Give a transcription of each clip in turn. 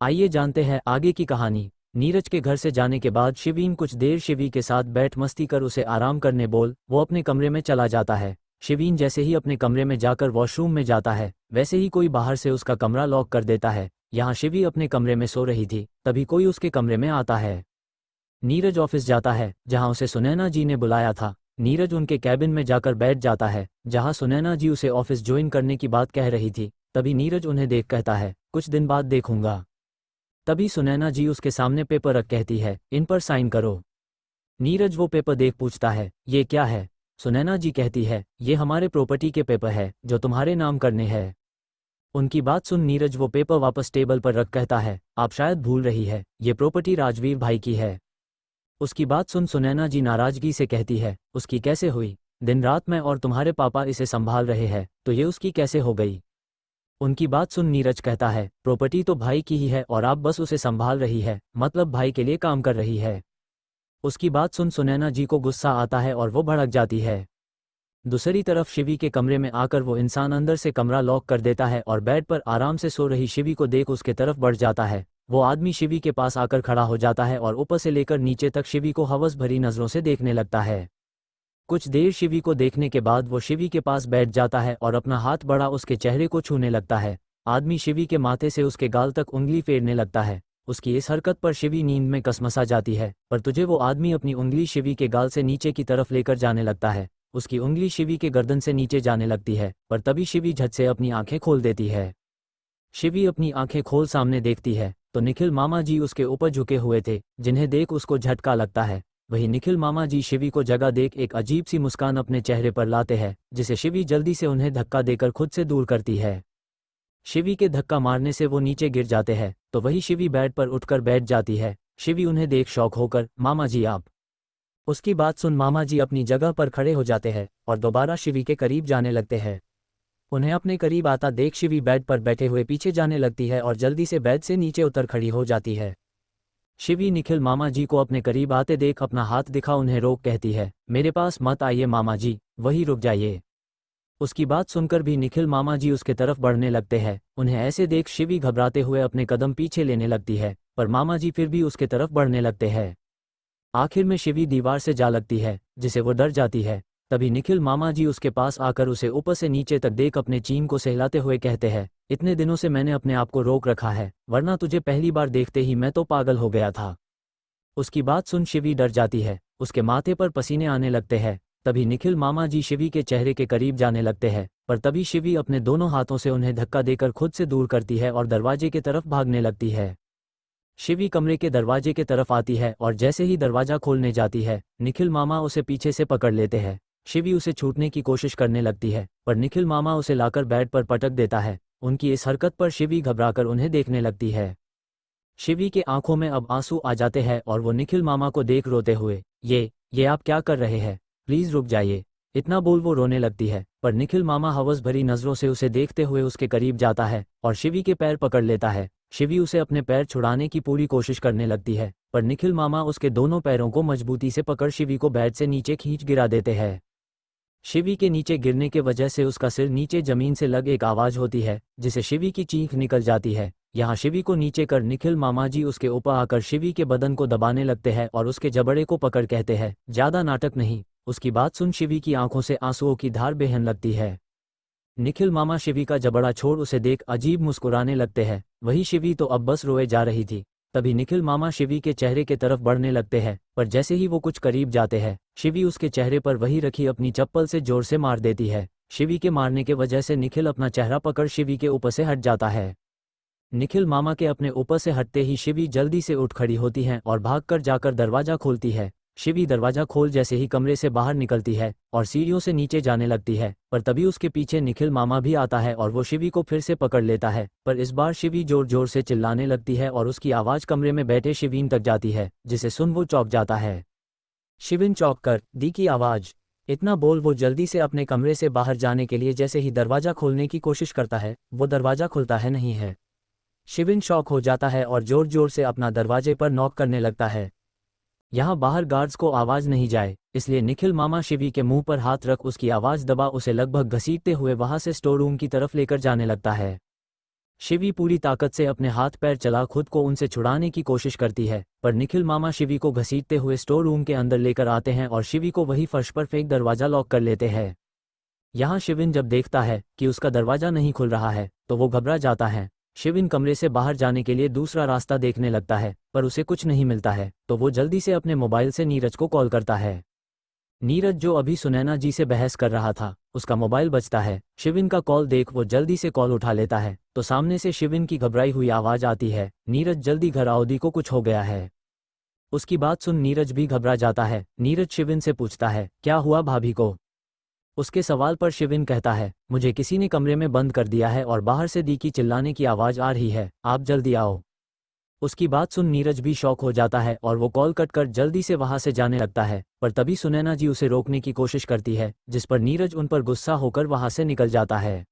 आइए जानते हैं आगे की कहानी। नीरज के घर से जाने के बाद शिवीन कुछ देर शिवी के साथ बैठ मस्ती कर उसे आराम करने बोल वो अपने कमरे में चला जाता है। शिवीन जैसे ही अपने कमरे में जाकर वॉशरूम में जाता है वैसे ही कोई बाहर से उसका कमरा लॉक कर देता है। यहाँ शिवी अपने कमरे में सो रही थी, तभी कोई उसके कमरे में आता है। नीरज ऑफिस जाता है जहाँ उसे सुनैना जी ने बुलाया था। नीरज उनके कैबिन में जाकर बैठ जाता है जहाँ सुनैना जी उसे ऑफिस ज्वाइन करने की बात कह रही थी। तभी नीरज उन्हें देख कहता है, कुछ दिन बाद देखूंगा। तभी सुनैना जी उसके सामने पेपर रख कहती है, इन पर साइन करो। नीरज वो पेपर देख पूछता है, ये क्या है? सुनैना जी कहती है, ये हमारे प्रॉपर्टी के पेपर है जो तुम्हारे नाम करने हैं। उनकी बात सुन नीरज वो पेपर वापस टेबल पर रख कहता है, आप शायद भूल रही है, ये प्रॉपर्टी राजवीर भाई की है। उसकी बात सुन सुनैना जी नाराजगी से कहती है, उसकी कैसे हुई? दिन रात मैं और तुम्हारे पापा इसे संभाल रहे हैं, तो ये उसकी कैसे हो गई? उनकी बात सुन नीरज कहता है, प्रॉपर्टी तो भाई की ही है और आप बस उसे संभाल रही है, मतलब भाई के लिए काम कर रही है। उसकी बात सुन सुनैना जी को गुस्सा आता है और वो भड़क जाती है। दूसरी तरफ शिवी के कमरे में आकर वो इंसान अंदर से कमरा लॉक कर देता है और बेड पर आराम से सो रही शिवी को देख उसके तरफ बढ़ जाता है। वो आदमी शिवी के पास आकर खड़ा हो जाता है और ऊपर से लेकर नीचे तक शिवी को हवस भरी नजरों से देखने लगता है। कुछ देर शिवी को देखने के बाद वो शिवी के पास बैठ जाता है और अपना हाथ बढ़ा उसके चेहरे को छूने लगता है। आदमी शिवी के माथे से उसके गाल तक उंगली फेरने लगता है। उसकी इस हरकत पर शिवी नींद में कसमसा जाती है, पर तुझे वो आदमी अपनी उंगली शिवी के गाल से नीचे की तरफ लेकर जाने लगता है। उसकी उंगली शिवी के गर्दन से नीचे जाने लगती है, पर तभी शिवी झट से अपनी आंखें खोल देती है। शिवी अपनी आंखें खोल सामने देखती है तो निखिल मामा जी उसके ऊपर झुके हुए थे, जिन्हें देख उसको झटका लगता है। वही निखिल मामा जी शिवी को जगह देख एक अजीब सी मुस्कान अपने चेहरे पर लाते हैं, जिसे शिवी जल्दी से उन्हें धक्का देकर खुद से दूर करती है। शिवी के धक्का मारने से वो नीचे गिर जाते हैं, तो वही शिवी बेड पर उठकर बैठ जाती है। शिवी उन्हें देख शॉक होकर, मामा जी आप। उसकी बात सुन मामा जी अपनी जगह पर खड़े हो जाते हैं और दोबारा शिवी के करीब जाने लगते हैं। उन्हें अपने करीब आता देख शिवी बेड पर बैठे हुए पीछे जाने लगती है और जल्दी से बेड से नीचे उतर खड़ी हो जाती है। शिवी निखिल मामा जी को अपने करीब आते देख अपना हाथ दिखा उन्हें रोक कहती है, मेरे पास मत आइए मामा जी, वही रुक जाइए। उसकी बात सुनकर भी निखिल मामा जी उसके तरफ बढ़ने लगते हैं। उन्हें ऐसे देख शिवी घबराते हुए अपने कदम पीछे लेने लगती है, पर मामा जी फिर भी उसके तरफ बढ़ने लगते हैं। आखिर में शिवी दीवार से जा लगती है, जिसे वो डर जाती है। तभी निखिल मामा जी उसके पास आकर उसे ऊपर से नीचे तक देख अपने चीन को सहलाते हुए कहते हैं, इतने दिनों से मैंने अपने आप को रोक रखा है, वरना तुझे पहली बार देखते ही मैं तो पागल हो गया था। उसकी बात सुन शिवी डर जाती है, उसके माथे पर पसीने आने लगते हैं। तभी निखिल मामा जी शिवी के चेहरे के करीब जाने लगते हैं, पर तभी शिवी अपने दोनों हाथों से उन्हें धक्का देकर खुद से दूर करती है और दरवाजे की तरफ भागने लगती है। शिवी कमरे के दरवाजे के तरफ आती है और जैसे ही दरवाजा खोलने जाती है, निखिल मामा उसे पीछे से पकड़ लेते हैं। शिवी उसे छूटने की कोशिश करने लगती है, पर निखिल मामा उसे लाकर बेड पर पटक देता है। उनकी इस हरकत पर शिवी घबराकर उन्हें देखने लगती है। शिवी के आंखों में अब आंसू आ जाते हैं और वो निखिल मामा को देख रोते हुए, ये आप क्या कर रहे हैं? प्लीज रुक जाइए। इतना बोल वो रोने लगती है, पर निखिल मामा हवस भरी नजरों से उसे देखते हुए उसके करीब जाता है और शिवी के पैर पकड़ लेता है। शिवी उसे अपने पैर छुड़ाने की पूरी कोशिश करने लगती है, पर निखिल मामा उसके दोनों पैरों को मजबूती से पकड़ शिवी को बेड से नीचे खींच गिरा देते हैं। शिवी के नीचे गिरने के वजह से उसका सिर नीचे जमीन से लग एक आवाज होती है, जिसे शिवी की चीख निकल जाती है। यहाँ शिवी को नीचे कर निखिल मामा जी उसके ऊपर आकर शिवी के बदन को दबाने लगते हैं और उसके जबड़े को पकड़ कहते हैं, ज्यादा नाटक नहीं। उसकी बात सुन शिवी की आंखों से आंसुओं की धार बहने लगती है। निखिल मामा शिवी का जबड़ा छोड़ उसे देख अजीब मुस्कुराने लगते हैं। वही शिवी तो अब बस रोए जा रही थी। तभी निखिल मामा शिवी के चेहरे के तरफ बढ़ने लगते हैं, पर जैसे ही वो कुछ करीब जाते हैं, शिवी उसके चेहरे पर वही रखी अपनी चप्पल से जोर से मार देती है। शिवी के मारने के वजह से निखिल अपना चेहरा पकड़ शिवी के ऊपर से हट जाता है। निखिल मामा के अपने ऊपर से हटते ही शिवी जल्दी से उठ खड़ी होती है और भागकर जाकर दरवाजा खोलती है। शिवी दरवाजा खोल जैसे ही कमरे से बाहर निकलती है और सीढ़ियों से नीचे जाने लगती है, पर तभी उसके पीछे निखिल मामा भी आता है और वो शिवी को फिर से पकड़ लेता है। पर इस बार शिवी जोर जोर से चिल्लाने लगती है और उसकी आवाज़ कमरे में बैठे शिवीन तक जाती है, जिसे सुन वो चौंक जाता है। शिवीन चौंक कर दी की आवाज़, इतना बोल वो जल्दी से अपने कमरे से बाहर जाने के लिए जैसे ही दरवाजा खोलने की कोशिश करता है, वो दरवाजा खुलता है नहीं है। शिवीन शॉक हो जाता है और जोर जोर से अपना दरवाजे पर नॉक करने लगता है। यहाँ बाहर गार्ड्स को आवाज नहीं जाए, इसलिए निखिल मामा शिवी के मुंह पर हाथ रख उसकी आवाज दबा उसे लगभग घसीटते हुए वहां से स्टोर रूम की तरफ लेकर जाने लगता है। शिवी पूरी ताकत से अपने हाथ पैर चला खुद को उनसे छुड़ाने की कोशिश करती है, पर निखिल मामा शिवी को घसीटते हुए स्टोर रूम के अंदर लेकर आते हैं और शिवी को वही फर्श पर फेंक दरवाजा लॉक कर लेते हैं। यहाँ शिविन जब देखता है कि उसका दरवाजा नहीं खुल रहा है तो वो घबरा जाता है। शिविन कमरे से बाहर जाने के लिए दूसरा रास्ता देखने लगता है, पर उसे कुछ नहीं मिलता है, तो वो जल्दी से अपने मोबाइल से नीरज को कॉल करता है। नीरज जो अभी सुनैना जी से बहस कर रहा था, उसका मोबाइल बजता है। शिविन का कॉल देख वो जल्दी से कॉल उठा लेता है, तो सामने से शिविन की घबराई हुई आवाज आती है, नीरज जल्दी घर आओ, दी को कुछ हो गया है। उसकी बात सुन नीरज भी घबरा जाता है। नीरज शिविन से पूछता है, क्या हुआ भाभी को? उसके सवाल पर शिविन कहता है, मुझे किसी ने कमरे में बंद कर दिया है और बाहर से दी की चिल्लाने की आवाज आ रही है, आप जल्दी आओ। उसकी बात सुन नीरज भी शॉक हो जाता है और वो कॉल कट कर जल्दी से वहां से जाने लगता है, पर तभी सुनैना जी उसे रोकने की कोशिश करती है, जिस पर नीरज उन पर गुस्सा होकर वहां से निकल जाता है।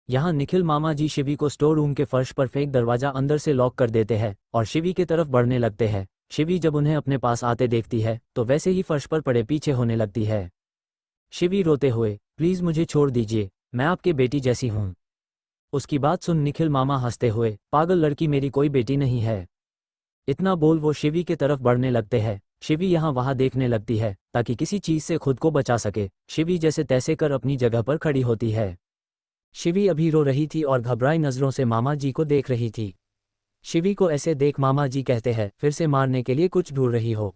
यहाँ निखिल मामा जी शिवी को स्टोर रूम के फर्श पर फेंक दरवाजा अंदर से लॉक कर देते हैं और शिवी की तरफ बढ़ने लगते हैं। शिवी जब उन्हें अपने पास आते देखती है तो वैसे ही फर्श पर पड़े पीछे होने लगती है। शिवी रोते हुए, प्लीज मुझे छोड़ दीजिए, मैं आपके बेटी जैसी हूँ। उसकी बात सुन निखिल मामा हंसते हुए, पागल लड़की, मेरी कोई बेटी नहीं है। इतना बोल वो शिवी की तरफ बढ़ने लगते हैं। शिवी यहाँ वहाँ देखने लगती है ताकि किसी चीज से खुद को बचा सके। शिवी जैसे तैसे कर अपनी जगह पर खड़ी होती है। शिवी अभी रो रही थी और घबराई नजरों से मामा जी को देख रही थी। शिवी को ऐसे देख मामा जी कहते हैं, फिर से मारने के लिए कुछ ढूंढ रही हो?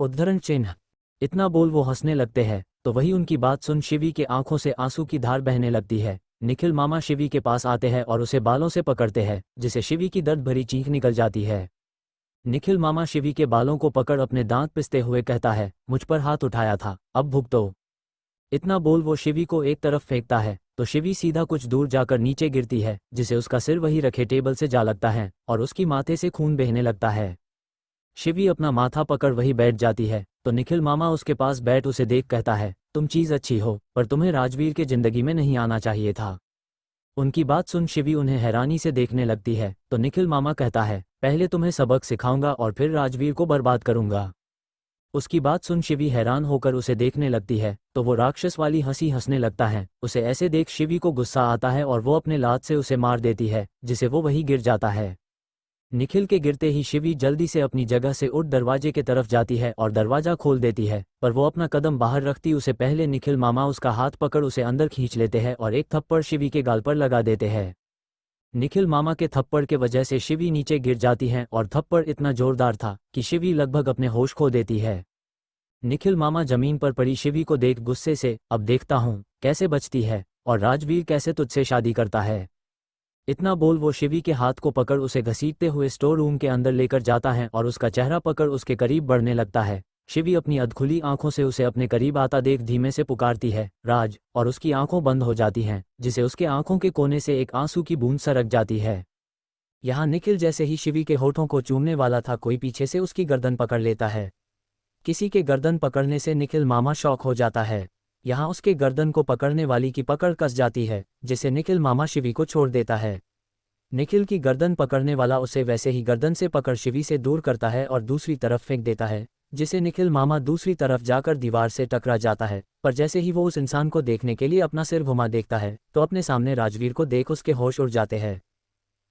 उद्धरण चिन्ह। इतना बोल वो हंसने लगते हैं, तो वही उनकी बात सुन शिवी के आंखों से आंसू की धार बहने लगती है। निखिल मामा शिवी के पास आते हैं और उसे बालों से पकड़ते हैं, जिसे शिवी की दर्द भरी चीख निकल जाती है। निखिल मामा शिवी के बालों को पकड़ अपने दांत पिसते हुए कहता है, मुझ पर हाथ उठाया था, अब भुगतो। इतना बोल वो शिवी को एक तरफ फेंकता है, तो शिवी सीधा कुछ दूर जाकर नीचे गिरती है, जिसे उसका सिर वही रखे टेबल से जा लगता है और उसकी माथे से खून बहने लगता है। शिवी अपना माथा पकड़ वही बैठ जाती है, तो निखिल मामा उसके पास बैठ उसे देख कहता है, तुम चीज अच्छी हो, पर तुम्हें राजवीर के जिंदगी में नहीं आना चाहिए था। उनकी बात सुन शिवी उन्हें हैरानी से देखने लगती है, तो निखिल मामा कहता है, पहले तुम्हें सबक सिखाऊंगा और फिर राजवीर को बर्बाद करूंगा। उसकी बात सुन शिवी हैरान होकर उसे देखने लगती है, तो वो राक्षस वाली हंसी हंसने लगता है। उसे ऐसे देख शिवी को गुस्सा आता है और वो अपने लात से उसे मार देती है, जिसे वो वही गिर जाता है। निखिल के गिरते ही शिवी जल्दी से अपनी जगह से उठ दरवाजे की तरफ जाती है और दरवाजा खोल देती है, पर वो अपना कदम बाहर रखती उसे पहले निखिल मामा उसका हाथ पकड़ उसे अंदर खींच लेते हैं और एक थप्पड़ शिवी के गाल पर लगा देते हैं। निखिल मामा के थप्पड़ के वजह से शिवी नीचे गिर जाती है और थप्पड़ इतना जोरदार था कि शिवी लगभग अपने होश खो देती है। निखिल मामा जमीन पर पड़ी शिवी को देख गुस्से से, अब देखता हूँ कैसे बचती है और राजवीर कैसे तुझसे शादी करता है। इतना बोल वो शिवी के हाथ को पकड़ उसे घसीटते हुए स्टोर रूम के अंदर लेकर जाता है और उसका चेहरा पकड़ उसके करीब बढ़ने लगता है। शिवी अपनी अधखुली आंखों से उसे अपने करीब आता देख धीमे से पुकारती है, राज, और उसकी आंखों बंद हो जाती हैं, जिसे उसके आंखों के कोने से एक आंसू की बूंद सरक जाती है। यहाँ निखिल जैसे ही शिवी के होठों को चूमने वाला था, कोई पीछे से उसकी गर्दन पकड़ लेता है। किसी के गर्दन पकड़ने से निखिल मामा शॉक हो जाता है। यहाँ उसके गर्दन को पकड़ने वाली की पकड़ कस जाती है, जिसे निखिल मामा शिवी को छोड़ देता है। निखिल की गर्दन पकड़ने वाला उसे वैसे ही गर्दन से पकड़ शिवी से दूर करता है और दूसरी तरफ फेंक देता है, जिसे निखिल मामा दूसरी तरफ जाकर दीवार से टकरा जाता है। पर जैसे ही वो उस इंसान को देखने के लिए अपना सिर घुमा देखता है, तो अपने सामने राजवीर को देख उसके होश उड़ जाते हैं।